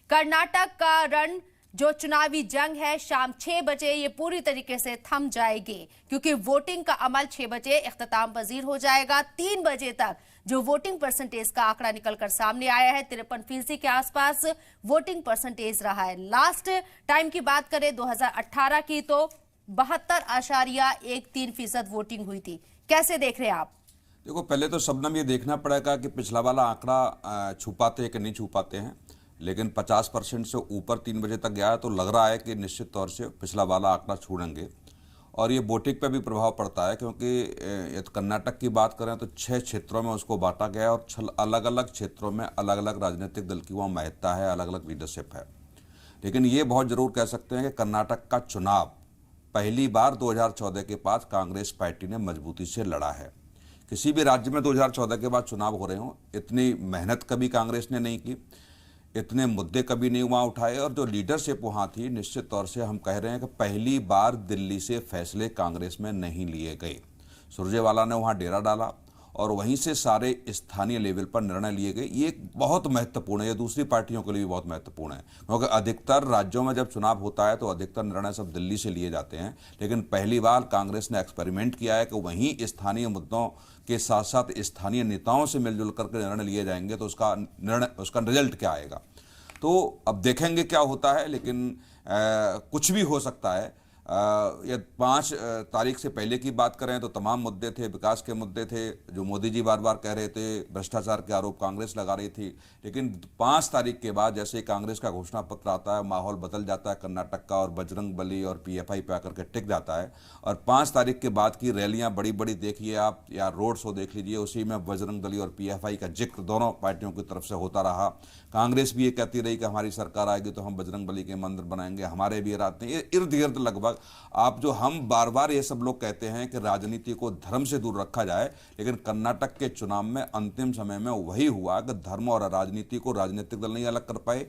कर्नाटक का रण जो चुनावी जंग है शाम 6 बजे ये पूरी तरीके से थम जाएगी, क्योंकि वोटिंग का अमल 6 बजे इख्तिताम पजीर हो जाएगा। 3 बजे तक जो वोटिंग परसेंटेज का आंकड़ा निकलकर सामने आया है 53% के आसपास वोटिंग परसेंटेज रहा है। लास्ट टाइम की बात करें 2018 की तो 72.13% वोटिंग हुई थी। कैसे देख रहे हैं आप? देखो, पहले तो शबनम ये देखना पड़ेगा कि पिछला वाला आंकड़ा छुपाते हैं कि नहीं छुपाते हैं, लेकिन 50% से ऊपर 3 बजे तक गया है तो लग रहा है कि निश्चित तौर से पिछला वाला आंकड़ा छोड़ेंगे। और ये वोटिंग पे भी प्रभाव पड़ता है, क्योंकि कर्नाटक की बात करें तो 6 क्षेत्रों में उसको बांटा गया है और अलग अलग क्षेत्रों में अलग अलग राजनीतिक दल की वहाँ महत्ता है, अलग अलग लीडरशिप है। लेकिन ये बहुत जरूर कह सकते हैं कि कर्नाटक का चुनाव पहली बार 2014 के बाद कांग्रेस पार्टी ने मजबूती से लड़ा है। किसी भी राज्य में 2014 के बाद चुनाव हो रहे हों, इतनी मेहनत कभी कांग्रेस ने नहीं की, इतने मुद्दे कभी नहीं वहाँ उठाए, और जो लीडरशिप वहाँ थी, निश्चित तौर से हम कह रहे हैं कि पहली बार दिल्ली से फैसले कांग्रेस में नहीं लिए गए। सुरजेवाला ने वहाँ डेरा डाला और वहीं से सारे स्थानीय लेवल पर निर्णय लिए गए। ये बहुत महत्वपूर्ण है, ये दूसरी पार्टियों के लिए भी बहुत महत्वपूर्ण है, क्योंकि अधिकतर राज्यों में जब चुनाव होता है तो अधिकतर निर्णय सब दिल्ली से लिए जाते हैं। लेकिन पहली बार कांग्रेस ने एक्सपेरिमेंट किया है कि वहीं स्थानीय मुद्दों के साथ साथ स्थानीय नेताओं से मिलजुल करके निर्णय लिए जाएंगे तो उसका रिजल्ट क्या आएगा। तो अब देखेंगे क्या होता है, लेकिन कुछ भी हो सकता है। ये 5 तारीख से पहले की बात करें तो तमाम मुद्दे थे, विकास के मुद्दे थे, जो मोदी जी बार बार कह रहे थे, भ्रष्टाचार के आरोप कांग्रेस लगा रही थी। लेकिन 5 तारीख के बाद जैसे ही कांग्रेस का घोषणा पत्र आता है, माहौल बदल जाता है कर्नाटक का, और बजरंग बली और पीएफआई पे आकर के टिक जाता है। और 5 तारीख के बाद की रैलियां बड़ी बड़ी देखिए आप, या रोड शो देख लीजिए, उसी में बजरंग दली और पीएफआई का जिक्र दोनों पार्टियों की तरफ से होता रहा। कांग्रेस भी ये कहती रही कि हमारी सरकार आएगी तो हम बजरंग बली के मंदिर बनाएंगे, हमारे भी रात नहीं, ये इर्द गिर्द लगभग आप जो हम बार बार ये सब लोग कहते हैं कि राजनीति को धर्म से दूर रखा जाए, लेकिन कर्नाटक के चुनाव में अंतिम समय में वही हुआ कि धर्म और राजनीति को राजनीतिक दल नहीं अलग कर पाए।